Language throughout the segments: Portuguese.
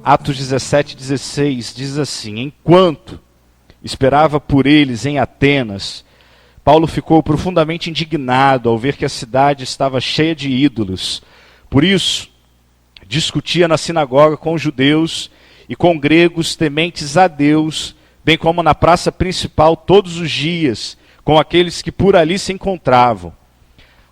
Atos 17:16 diz assim: enquanto esperava por eles em Atenas, Paulo ficou profundamente indignado ao ver que a cidade estava cheia de ídolos. Por isso, discutia na sinagoga com os judeus e com gregos tementes a Deus, bem como na praça principal todos os dias, com aqueles que por ali se encontravam.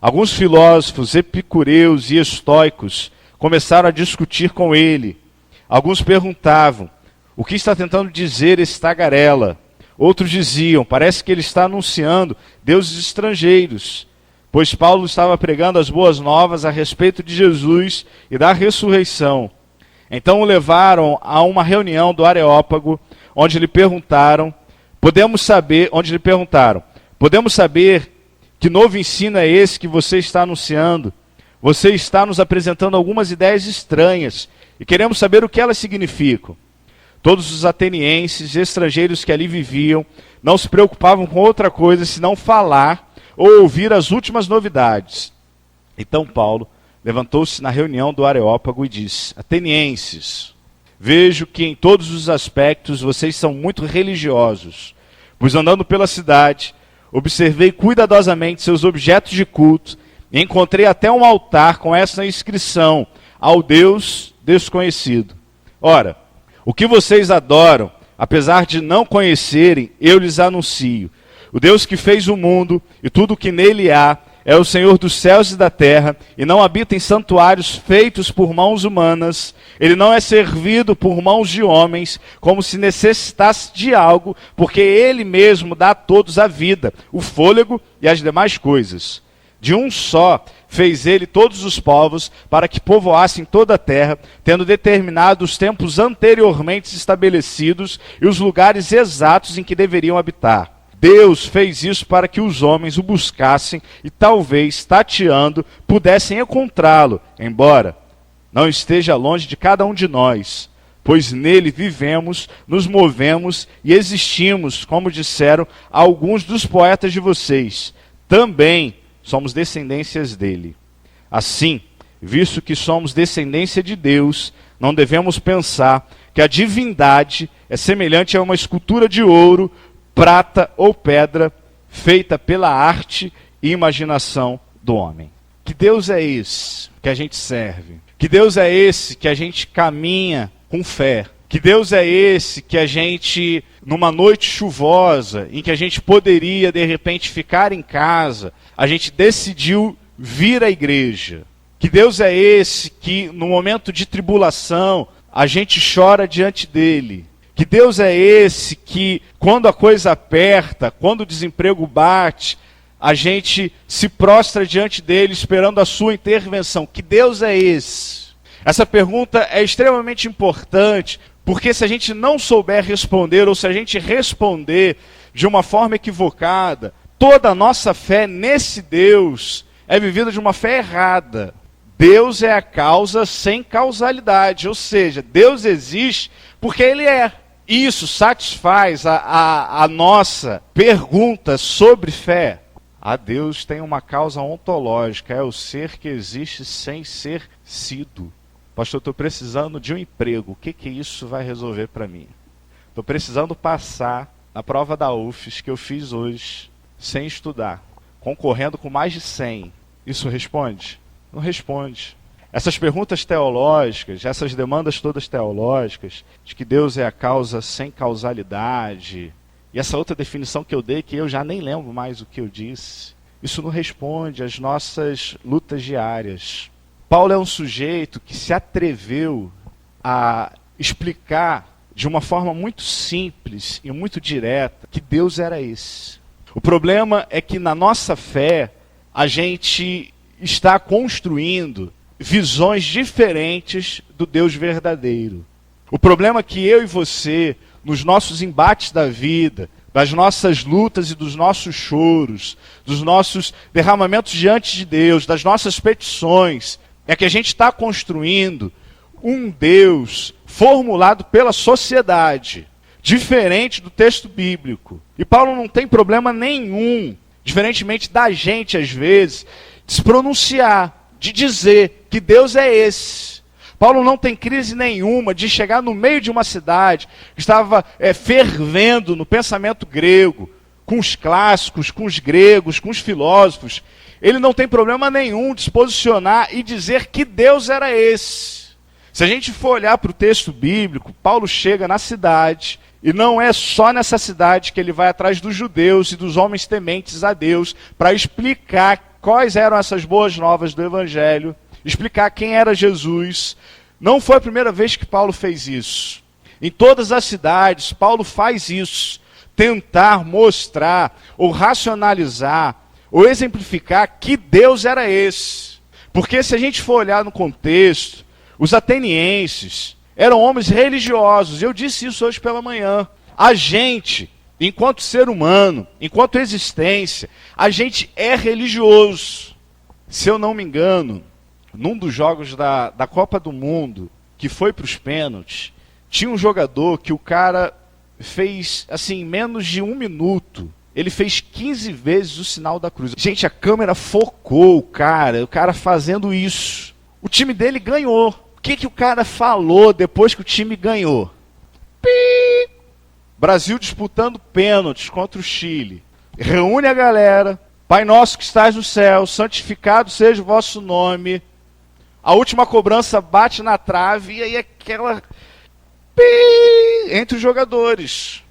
Alguns filósofos epicureus e estoicos começaram a discutir com ele. Alguns perguntavam: o que está tentando dizer esse tagarela? Outros diziam: parece que ele está anunciando deuses estrangeiros, pois Paulo estava pregando as boas novas a respeito de Jesus e da ressurreição. Então o levaram a uma reunião do Areópago, onde lhe perguntaram: podemos saber que novo ensino é esse que você está anunciando? Você está nos apresentando algumas ideias estranhas e queremos saber o que elas significam. Todos os atenienses e estrangeiros que ali viviam não se preocupavam com outra coisa senão falar ou ouvir as últimas novidades. Então Paulo levantou-se na reunião do Areópago e disse: atenienses, vejo que em todos os aspectos vocês são muito religiosos, pois andando pela cidade, observei cuidadosamente seus objetos de culto e encontrei até um altar com essa inscrição: ao Deus desconhecido. Ora, o que vocês adoram, apesar de não conhecerem, eu lhes anuncio. O Deus que fez o mundo e tudo o que nele há é o Senhor dos céus e da terra, e não habita em santuários feitos por mãos humanas. Ele não é servido por mãos de homens, como se necessitasse de algo, porque ele mesmo dá a todos a vida, o fôlego e as demais coisas. De um só fez ele todos os povos, para que povoassem toda a terra, tendo determinado os tempos anteriormente estabelecidos e os lugares exatos em que deveriam habitar. Deus fez isso para que os homens o buscassem e talvez, tateando, pudessem encontrá-lo, embora não esteja longe de cada um de nós, pois nele vivemos, nos movemos e existimos, como disseram alguns dos poetas de vocês. Também somos descendências dele. Assim, visto que somos descendência de Deus, não devemos pensar que a divindade é semelhante a uma escultura de ouro, prata ou pedra, feita pela arte e imaginação do homem. Que Deus é esse que a gente serve? Que Deus é esse que a gente caminha com fé? Que Deus é esse que a gente, numa noite chuvosa, em que a gente poderia de repente ficar em casa, a gente decidiu vir à igreja? Que Deus é esse que no momento de tribulação a gente chora diante dele? Que Deus é esse que quando a coisa aperta, quando o desemprego bate, a gente se prostra diante dele esperando a sua intervenção? Que Deus é esse? Essa pergunta é extremamente importante, porque se a gente não souber responder, ou se a gente responder de uma forma equivocada, toda a nossa fé nesse Deus é vivida de uma fé errada. Deus é a causa sem causalidade, ou seja, Deus existe porque Ele é. Isso satisfaz a nossa pergunta sobre fé. Deus tem uma causa ontológica, é o ser que existe sem ser sido. Pastor, estou precisando de um emprego, o que isso vai resolver para mim? Estou precisando passar na prova da UFES que eu fiz hoje, sem estudar, concorrendo com mais de 100. Isso responde? Não responde. Essas perguntas teológicas, essas demandas todas teológicas, de que Deus é a causa sem causalidade, e essa outra definição que eu dei, que eu já nem lembro mais o que eu disse, isso não responde às nossas lutas diárias. Paulo é um sujeito que se atreveu a explicar de uma forma muito simples e muito direta que Deus era esse. O problema é que na nossa fé, a gente está construindo visões diferentes do Deus verdadeiro. O problema é que eu e você, nos nossos embates da vida, das nossas lutas e dos nossos choros, dos nossos derramamentos diante de Deus, das nossas petições, é que a gente está construindo um Deus formulado pela sociedade, diferente do texto bíblico. E Paulo não tem problema nenhum, diferentemente da gente às vezes, de se pronunciar, de dizer que Deus é esse. Paulo não tem crise nenhuma de chegar no meio de uma cidade que estava fervendo no pensamento grego, com os clássicos, com os gregos, com os filósofos. Ele não tem problema nenhum de se posicionar e dizer que Deus era esse. Se a gente for olhar para o texto bíblico, Paulo chega na cidade, e não é só nessa cidade que ele vai atrás dos judeus e dos homens tementes a Deus para explicar quais eram essas boas novas do Evangelho, explicar quem era Jesus. Não foi a primeira vez que Paulo fez isso. Em todas as cidades, Paulo faz isso. Tentar mostrar, ou racionalizar, ou exemplificar que Deus era esse. Porque se a gente for olhar no contexto, os atenienses eram homens religiosos. Eu disse isso hoje pela manhã. A gente, enquanto ser humano, enquanto existência, a gente é religioso. Se eu não me engano, num dos jogos da Copa do Mundo, que foi para os pênaltis, tinha um jogador que o cara fez, assim, em menos de 1 minuto, ele fez 15 vezes o sinal da cruz. Gente, a câmera focou o cara fazendo isso. O time dele ganhou. O que o cara falou depois que o time ganhou? Pi! Brasil disputando pênaltis contra o Chile. Reúne a galera. Pai nosso que estás no céu, santificado seja o vosso nome. A última cobrança bate na trave e aí aquela... Pi! Entre os jogadores.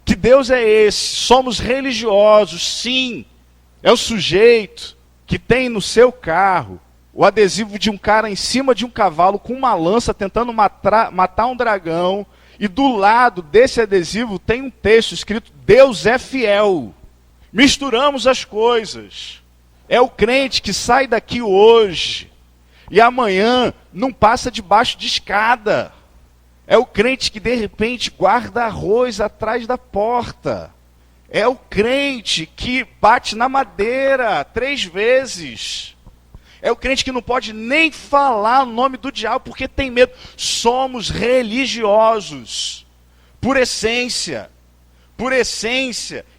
Que Deus é esse? Somos religiosos, sim. É o sujeito que tem no seu carro o adesivo de um cara em cima de um cavalo com uma lança tentando matar um dragão, e do lado desse adesivo tem um texto escrito: Deus é fiel. Misturamos as coisas. É o crente que sai daqui hoje e amanhã não passa debaixo de escada. É o crente que de repente guarda arroz atrás da porta. É o crente que bate na madeira 3 vezes. É o crente que não pode nem falar o nome do diabo porque tem medo. Somos religiosos, por essência,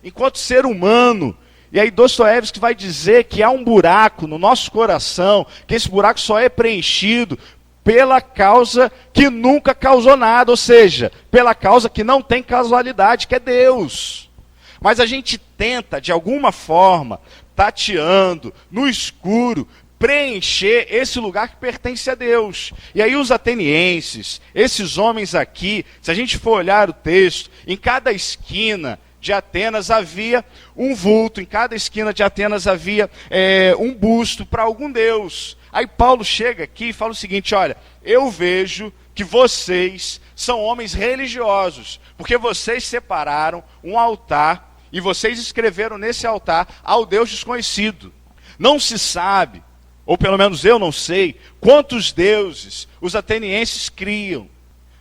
enquanto ser humano. E aí Dostoiévski vai dizer que há um buraco no nosso coração, que esse buraco só é preenchido pela causa que nunca causou nada, ou seja, pela causa que não tem causalidade, que é Deus. Mas a gente tenta, de alguma forma, tateando, no escuro, preencher esse lugar que pertence a Deus. E aí os atenienses, esses homens aqui, se a gente for olhar o texto, em cada esquina de Atenas havia um vulto, em cada esquina de Atenas havia um busto para algum deus. Aí Paulo chega aqui e fala o seguinte: olha, eu vejo que vocês são homens religiosos, porque vocês separaram um altar e vocês escreveram nesse altar ao Deus desconhecido. Não se sabe, ou pelo menos eu não sei, quantos deuses os atenienses criam,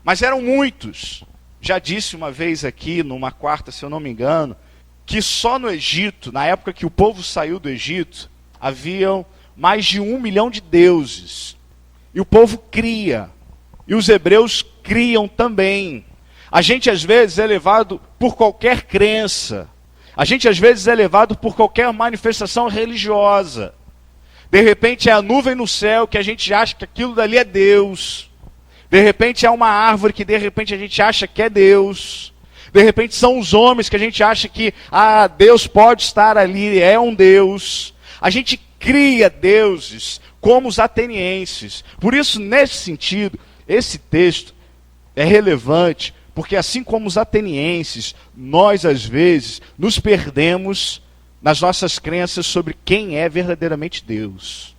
mas eram muitos. Já disse uma vez aqui, numa quarta, se eu não me engano, que só no Egito, na época que o povo saiu do Egito, haviam mais de 1 milhão de deuses. E o povo cria, e os hebreus criam também. A gente às vezes é levado por qualquer crença, a gente às vezes é levado por qualquer manifestação religiosa. De repente é a nuvem no céu que a gente acha que aquilo dali é Deus. De repente é uma árvore que de repente a gente acha que é Deus. De repente são os homens que a gente acha que Deus pode estar ali, é um Deus. A gente cria deuses como os atenienses. Por isso, nesse sentido, esse texto é relevante, porque assim como os atenienses, nós às vezes nos perdemos nas nossas crenças sobre quem é verdadeiramente Deus.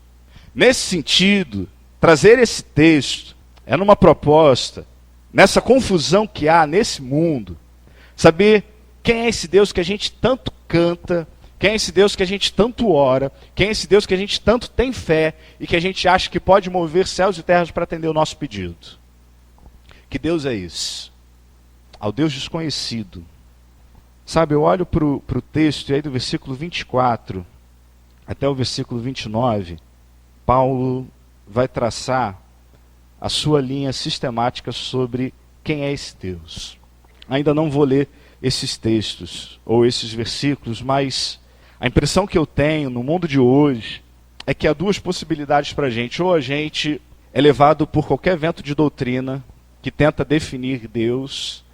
Nesse sentido, trazer esse texto é numa proposta, nessa confusão que há nesse mundo, saber quem é esse Deus que a gente tanto canta, quem é esse Deus que a gente tanto ora, quem é esse Deus que a gente tanto tem fé e que a gente acha que pode mover céus e terras para atender o nosso pedido. Que Deus é esse? Ao Deus desconhecido. Sabe, eu olho para o texto e aí do versículo 24 até o versículo 29, Paulo vai traçar a sua linha sistemática sobre quem é esse Deus. Ainda não vou ler esses textos ou esses versículos, mas a impressão que eu tenho no mundo de hoje é que há 2 possibilidades para a gente. Ou a gente é levado por qualquer vento de doutrina que tenta definir Deus,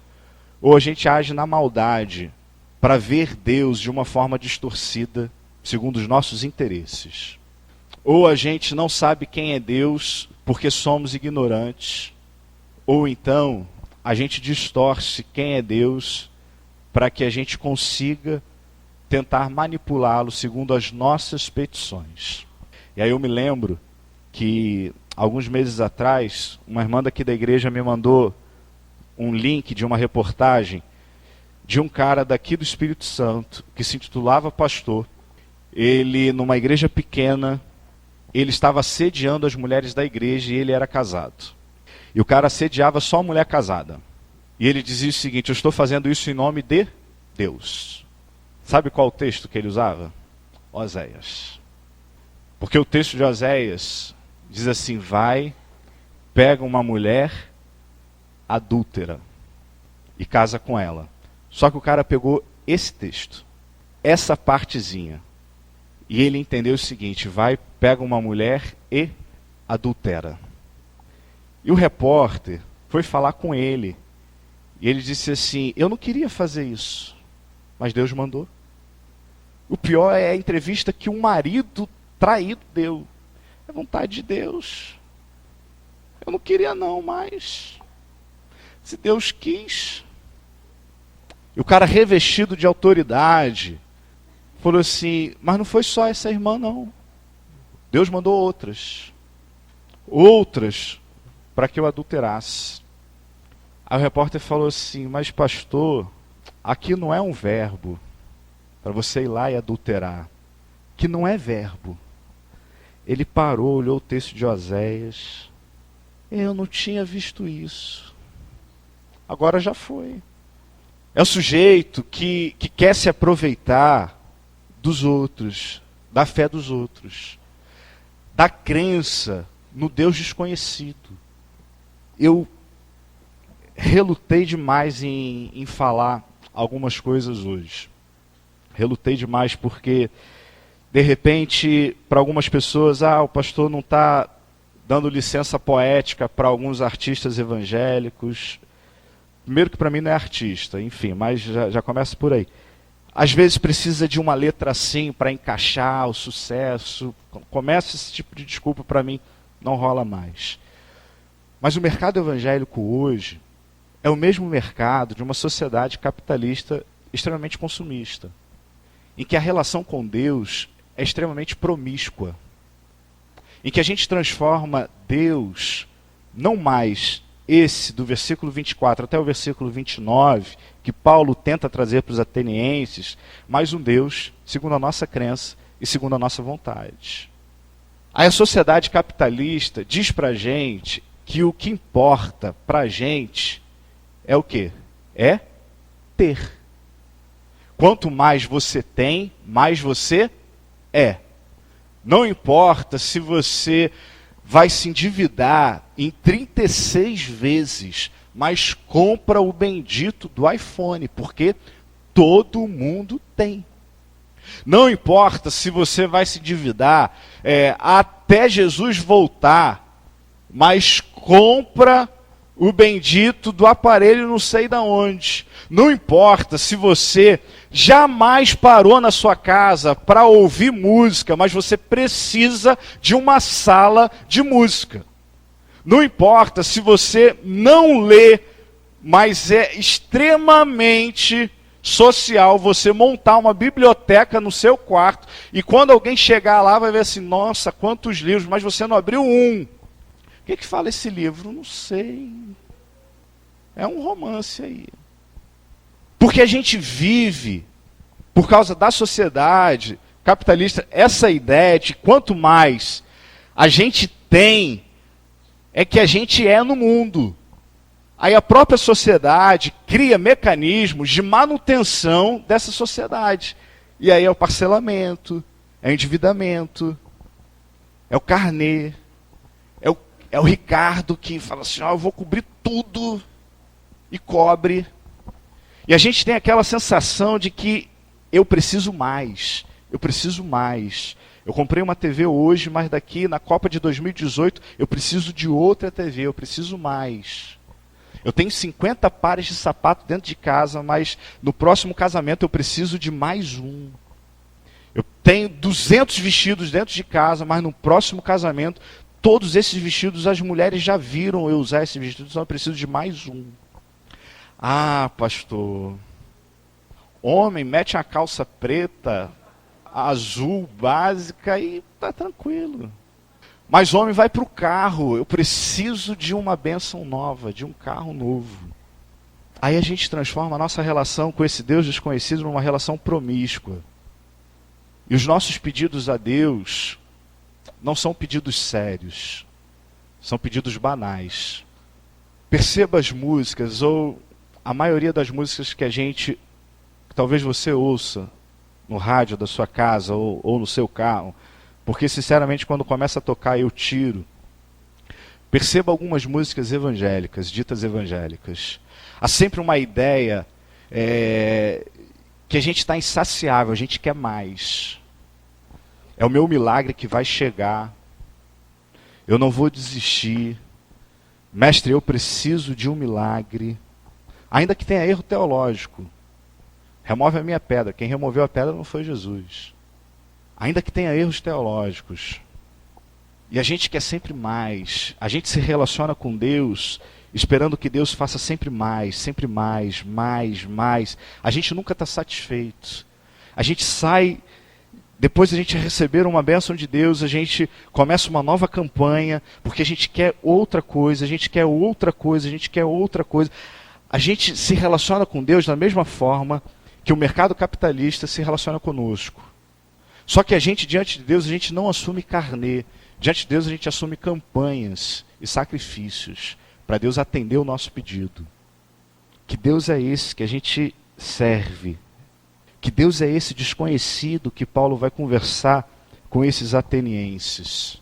ou a gente age na maldade para ver Deus de uma forma distorcida, segundo os nossos interesses. Ou a gente não sabe quem é Deus porque somos ignorantes, ou então a gente distorce quem é Deus para que a gente consiga tentar manipulá-lo segundo as nossas petições. E aí eu me lembro que alguns meses atrás, uma irmã daqui da igreja me mandou um link de uma reportagem de um cara daqui do Espírito Santo, que se intitulava pastor. Ele, numa igreja pequena, ele estava assediando as mulheres da igreja e ele era casado. E o cara assediava só a mulher casada. E ele dizia o seguinte: eu estou fazendo isso em nome de Deus. Sabe qual o texto que ele usava? Oséias. Porque o texto de Oséias diz assim: vai, pega uma mulher adúltera e casa com ela. Só que o cara pegou esse texto, essa partezinha, e ele entendeu o seguinte: vai, pega uma mulher e adultera. E o repórter foi falar com ele, e ele disse assim: eu não queria fazer isso, mas Deus mandou. O pior é a entrevista que um marido traído deu. É vontade de Deus. Eu não queria não, mas se Deus quis. E o cara revestido de autoridade falou assim: mas não foi só essa irmã não. Deus mandou outras. Outras para que eu adulterasse. Aí o repórter falou assim: mas pastor, aqui não é um verbo para você ir lá e adulterar. Que não é verbo. Ele parou, olhou o texto de Oséias. Eu não tinha visto isso. Agora já foi. É o sujeito que quer se aproveitar dos outros, da fé dos outros, da crença no Deus desconhecido. Eu relutei demais em falar algumas coisas hoje. Relutei demais porque, de repente, para algumas pessoas, o pastor não está dando licença poética para alguns artistas evangélicos. Primeiro que para mim não é artista, enfim, mas já começa por aí. Às vezes precisa de uma letra assim para encaixar o sucesso. Começa esse tipo de desculpa, para mim não rola mais. Mas o mercado evangélico hoje é o mesmo mercado de uma sociedade capitalista extremamente consumista, em que a relação com Deus é extremamente promíscua, em que a gente transforma Deus não mais esse do versículo 24 até o versículo 29, que Paulo tenta trazer para os atenienses, mas um Deus segundo a nossa crença e segundo a nossa vontade. Aí a sociedade capitalista diz para a gente que o que importa para a gente é o quê? É ter. Quanto mais você tem, mais você é. Não importa se você vai se endividar em 36 vezes, mas compra o bendito do iPhone, porque todo mundo tem. Não importa se você vai se endividar até Jesus voltar, mas compra o bendito do aparelho não sei de onde. Não importa se você jamais parou na sua casa para ouvir música, mas você precisa de uma sala de música. Não importa se você não lê, mas é extremamente social você montar uma biblioteca no seu quarto e quando alguém chegar lá vai ver assim: nossa, quantos livros, mas você não abriu um. O que fala esse livro? Não sei. É um romance aí. Porque a gente vive, por causa da sociedade capitalista, essa ideia de quanto mais a gente tem, é que a gente é no mundo. Aí a própria sociedade cria mecanismos de manutenção dessa sociedade. E aí é o parcelamento, é o endividamento, é o carnê, é o Ricardo que fala assim: eu vou cobrir tudo, e cobre. E a gente tem aquela sensação de que eu preciso mais, Eu comprei uma TV hoje, mas daqui na Copa de 2018 eu preciso de outra TV, eu preciso mais. Eu tenho 50 pares de sapato dentro de casa, mas no próximo casamento eu preciso de mais um. Eu tenho 200 vestidos dentro de casa, mas no próximo casamento, todos esses vestidos as mulheres já viram eu usar esses vestidos, então eu preciso de mais um. Ah, pastor, homem mete a calça preta, azul, básica e tá tranquilo. Mas homem vai para o carro, eu preciso de uma bênção nova, de um carro novo. Aí a gente transforma a nossa relação com esse Deus desconhecido numa relação promíscua. E os nossos pedidos a Deus não são pedidos sérios, são pedidos banais. Perceba as músicas, ou a maioria das músicas que talvez você ouça no rádio da sua casa ou no seu carro, porque sinceramente quando começa a tocar eu tiro. Perceba algumas músicas evangélicas, ditas evangélicas. Há sempre uma ideia que a gente está insaciável, a gente quer mais. É o meu milagre que vai chegar. Eu não vou desistir. Mestre, eu preciso de um milagre. Ainda que tenha erro teológico. Remove a minha pedra. Quem removeu a pedra não foi Jesus. Ainda que tenha erros teológicos. E a gente quer sempre mais. A gente se relaciona com Deus esperando que Deus faça sempre mais, mais. A gente nunca está satisfeito. A gente sai, depois de a gente receber uma bênção de Deus, a gente começa uma nova campanha, porque a gente quer outra coisa, a gente quer outra coisa, a gente quer outra coisa. A gente se relaciona com Deus da mesma forma que o mercado capitalista se relaciona conosco. Só que a gente, diante de Deus, a gente não assume carnê. Diante de Deus, a gente assume campanhas e sacrifícios para Deus atender o nosso pedido. Que Deus é esse que a gente serve? Que Deus é esse desconhecido que Paulo vai conversar com esses atenienses?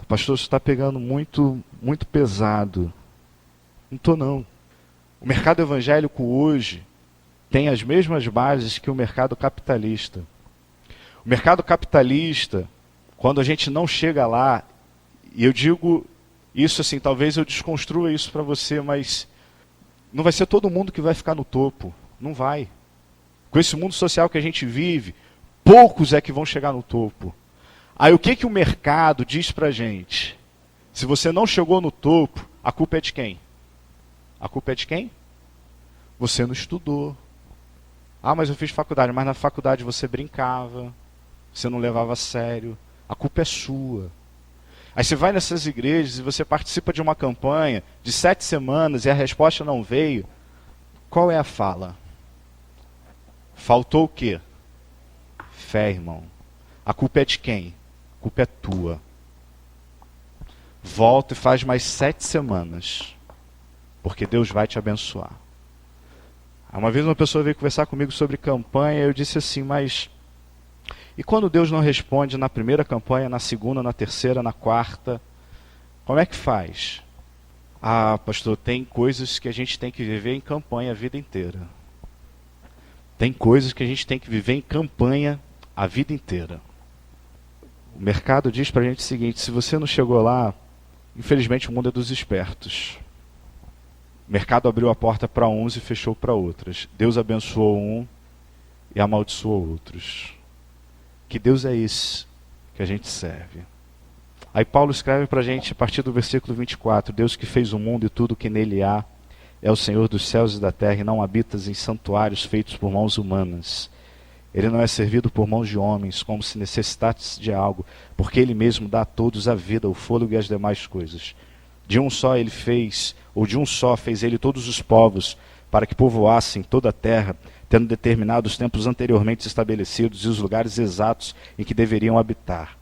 Pastor, isso está pegando muito pesado. Não estou não. O mercado evangélico hoje tem as mesmas bases que o mercado capitalista. O mercado capitalista, quando a gente não chega lá, e eu digo isso assim, talvez eu desconstrua isso para você, mas não vai ser todo mundo que vai ficar no topo. Não vai. Com esse mundo social que a gente vive, poucos é que vão chegar no topo. Aí o que o mercado diz para a gente? Se você não chegou no topo, a culpa é de quem? A culpa é de quem? Você não estudou. Ah, mas eu fiz faculdade. Mas na faculdade você brincava, você não levava a sério. A culpa é sua. Aí você vai nessas igrejas e você participa de uma campanha de 7 semanas e a resposta não veio. Qual é a fala? Faltou o quê? Fé, irmão. A culpa é de quem? A culpa é tua. Volta e faz mais 7 semanas. Porque Deus vai te abençoar. Uma vez uma pessoa veio conversar comigo sobre campanha e eu disse assim, mas... E quando Deus não responde na primeira campanha, na segunda, na terceira, na quarta, como é que faz? Ah, pastor, tem coisas que a gente tem que viver em campanha a vida inteira. Tem coisas que a gente tem que viver em campanha a vida inteira. O mercado diz pra gente o seguinte, se você não chegou lá, infelizmente o mundo é dos espertos. O mercado abriu a porta para uns e fechou para outras. Deus abençoou um e amaldiçoou outros. Que Deus é esse que a gente serve? Aí Paulo escreve para a gente, a partir do versículo 24, Deus que fez o mundo e tudo que nele há, é o Senhor dos céus e da terra, e não habitas em santuários feitos por mãos humanas. Ele não é servido por mãos de homens, como se necessitasse de algo, porque Ele mesmo dá a todos a vida, o fôlego e as demais coisas. De um só Ele fez, ou de um só fez Ele todos os povos, para que povoassem toda a terra, tendo determinado os tempos anteriormente estabelecidos e os lugares exatos em que deveriam habitar.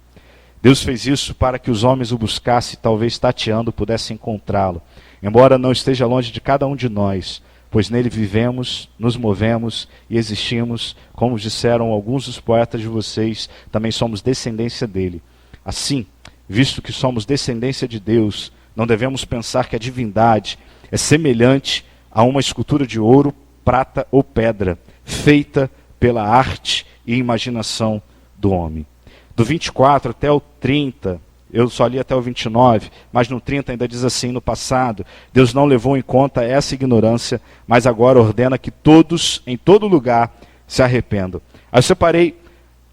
Deus fez isso para que os homens o buscassem e talvez tateando pudessem encontrá-lo, embora não esteja longe de cada um de nós, pois nele vivemos, nos movemos e existimos, como disseram alguns dos poetas de vocês, também somos descendência dele. Assim, visto que somos descendência de Deus, não devemos pensar que a divindade é semelhante a uma escultura de ouro, prata ou pedra, feita pela arte e imaginação do homem. do 24 até o 30, eu só li até o 29, mas no 30 ainda diz assim: no passado, Deus não levou em conta essa ignorância, mas agora ordena que todos, em todo lugar, se arrependam. Aí eu separei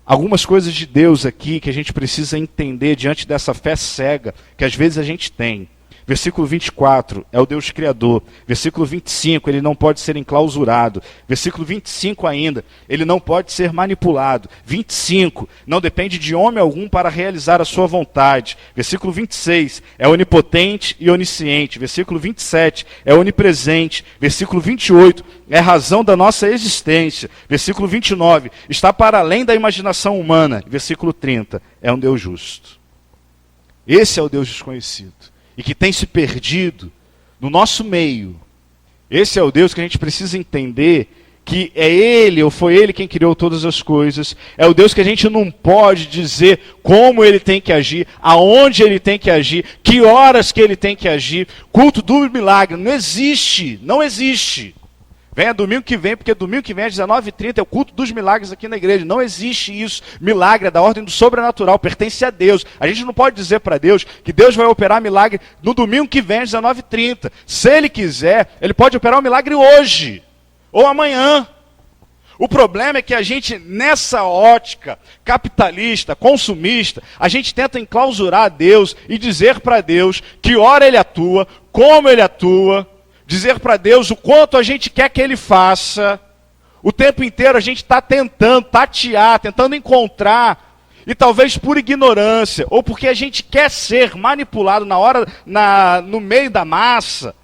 algumas coisas de Deus aqui que a gente precisa entender diante dessa fé cega que às vezes a gente tem. Versículo 24, é o Deus Criador. Versículo 25, ele não pode ser enclausurado. Versículo 25 ainda, ele não pode ser manipulado. 25, não depende de homem algum para realizar a sua vontade. Versículo 26, é onipotente e onisciente. Versículo 27, é onipresente. Versículo 28, é razão da nossa existência. Versículo 29, está para além da imaginação humana. Versículo 30, é um Deus justo. Esse é o Deus desconhecido e que tem se perdido no nosso meio. Esse é o Deus que a gente precisa entender que é Ele, ou foi Ele quem criou todas as coisas. É o Deus que a gente não pode dizer como Ele tem que agir, aonde Ele tem que agir, que horas que Ele tem que agir. Culto do milagre não existe, não existe. Venha domingo que vem, porque domingo que vem às 19h30 é o culto dos milagres aqui na igreja. Não existe isso. Milagre é da ordem do sobrenatural, pertence a Deus. A gente não pode dizer para Deus que Deus vai operar milagre no domingo que vem às 19h30. Se Ele quiser, Ele pode operar o milagre hoje ou amanhã. O problema é que a gente, nessa ótica capitalista, consumista, a gente tenta enclausurar Deus e dizer para Deus que hora Ele atua, como Ele atua, dizer para Deus o quanto a gente quer que Ele faça. O tempo inteiro a gente está tentando tatear, tentando encontrar, e talvez por ignorância, ou porque a gente quer ser manipulado no meio da massa,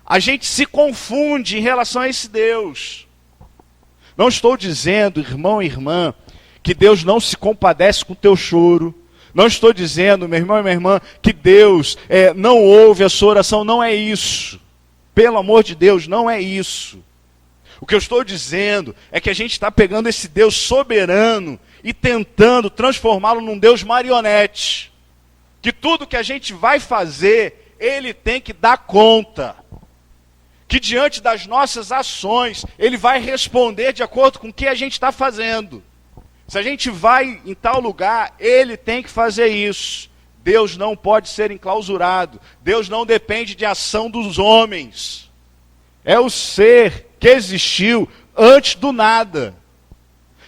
a gente se confunde em relação a esse Deus. Não estou dizendo, irmão e irmã, que Deus não se compadece com o teu choro. Não estou dizendo, meu irmão e minha irmã, que Deus não ouve a sua oração. Não é isso. Pelo amor de Deus, não é isso. O que eu estou dizendo é que a gente está pegando esse Deus soberano e tentando transformá-lo num Deus marionete. Que tudo que a gente vai fazer, Ele tem que dar conta. Que diante das nossas ações, Ele vai responder de acordo com o que a gente está fazendo. Se a gente vai em tal lugar, Ele tem que fazer isso. Deus não pode ser enclausurado. Deus não depende de ação dos homens. É o ser que existiu antes do nada.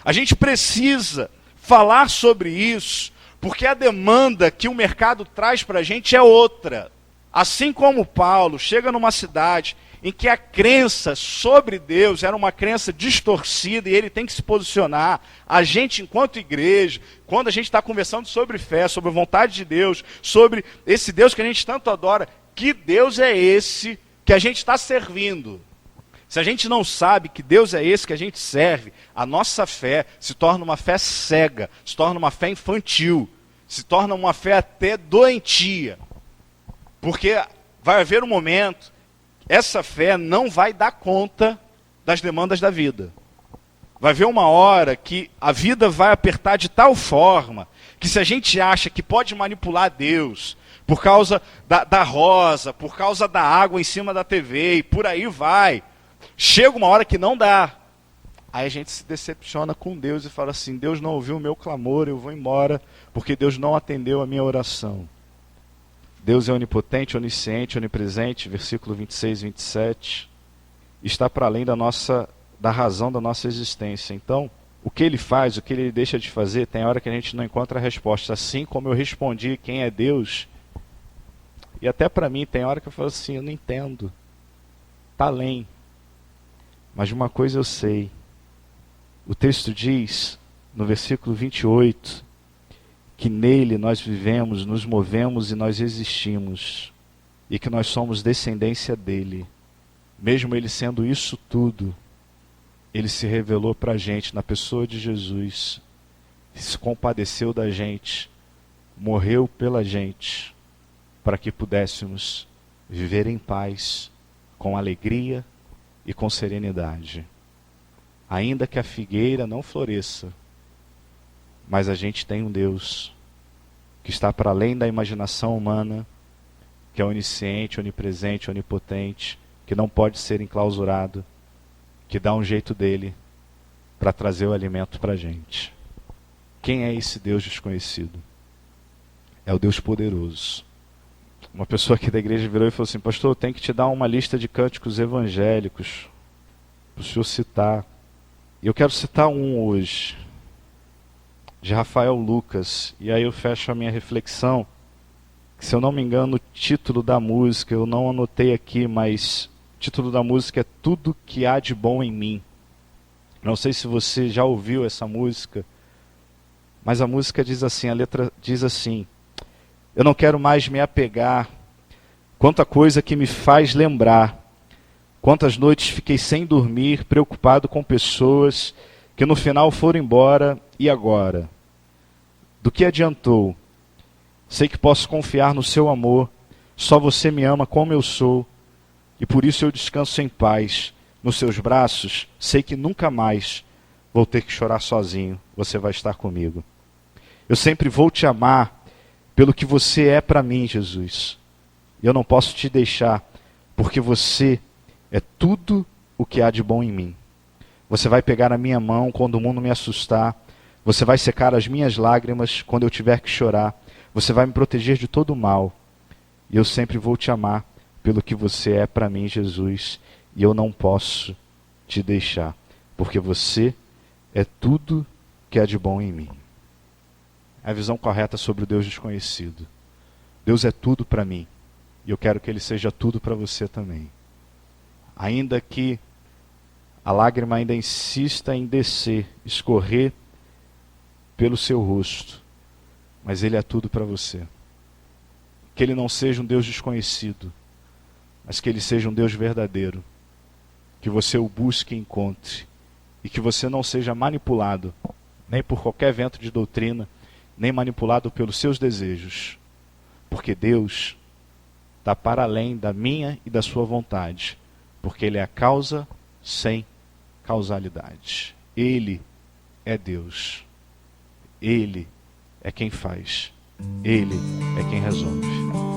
A gente precisa falar sobre isso, porque a demanda que o mercado traz para a gente é outra. Assim como Paulo chega numa cidade em que a crença sobre Deus era uma crença distorcida e ele tem que se posicionar, a gente, enquanto igreja, quando a gente está conversando sobre fé, sobre a vontade de Deus, sobre esse Deus que a gente tanto adora, que Deus é esse que a gente está servindo? Se a gente não sabe que Deus é esse que a gente serve, a nossa fé se torna uma fé cega, se torna uma fé infantil, se torna uma fé até doentia. Porque vai haver um momento, essa fé não vai dar conta das demandas da vida. Vai haver uma hora que a vida vai apertar de tal forma que se a gente acha que pode manipular Deus por causa da rosa, por causa da água em cima da TV e por aí vai, chega uma hora que não dá. Aí a gente se decepciona com Deus e fala assim: Deus não ouviu o meu clamor, eu vou embora, porque Deus não atendeu a minha oração. Deus é onipotente, onisciente, onipresente, versículo 26 e 27, está para além da razão da nossa existência. Então, o que Ele faz, o que Ele deixa de fazer, tem hora que a gente não encontra a resposta. Assim como eu respondi quem é Deus, e até para mim tem hora que eu falo assim: eu não entendo, está além. Mas de uma coisa eu sei, o texto diz, no versículo 28, que nele nós vivemos, nos movemos e nós existimos, e que nós somos descendência dele. Mesmo ele sendo isso tudo, ele se revelou para a gente na pessoa de Jesus, se compadeceu da gente, morreu pela gente, para que pudéssemos viver em paz, com alegria e com serenidade. Ainda que a figueira não floresça, mas a gente tem um Deus que está para além da imaginação humana, que é onisciente, onipresente, onipotente, que não pode ser enclausurado, que dá um jeito dele para trazer o alimento para a gente. Quem é esse Deus desconhecido? É o Deus poderoso. Uma pessoa aqui da igreja virou e falou assim: pastor, eu tenho que te dar uma lista de cânticos evangélicos para o senhor citar. E eu quero citar um hoje, de Rafael Lucas. E aí eu fecho a minha reflexão. Se eu não me engano, o título da música, eu não anotei aqui, mas o título da música é Tudo que Há de Bom em Mim. Não sei se você já ouviu essa música, mas a música diz assim, a letra diz assim: eu não quero mais me apegar, quanta coisa que me faz lembrar, quantas noites fiquei sem dormir, preocupado com pessoas que no final foram embora, e agora? Do que adiantou? Sei que posso confiar no seu amor, só você me ama como eu sou, e por isso eu descanso em paz. Nos seus braços, sei que nunca mais vou ter que chorar sozinho, você vai estar comigo. Eu sempre vou te amar pelo que você é para mim, Jesus. E eu não posso te deixar, porque você é tudo o que há de bom em mim. Você vai pegar a minha mão quando o mundo me assustar, você vai secar as minhas lágrimas quando eu tiver que chorar, você vai me proteger de todo o mal. E eu sempre vou te amar pelo que você é para mim, Jesus. E eu não posso te deixar, porque você é tudo que há de bom em mim. A visão correta sobre o Deus desconhecido. Deus é tudo para mim. E eu quero que Ele seja tudo para você também. Ainda que a lágrima ainda insista em descer, escorrer pelo seu rosto, mas Ele é tudo para você. Que Ele não seja um Deus desconhecido, mas que Ele seja um Deus verdadeiro. Que você o busque e encontre. E que você não seja manipulado, nem por qualquer vento de doutrina, nem manipulado pelos seus desejos. Porque Deus está para além da minha e da sua vontade. Porque Ele é a causa sem causalidade. Ele é Deus. Ele é quem faz. Ele é quem resolve.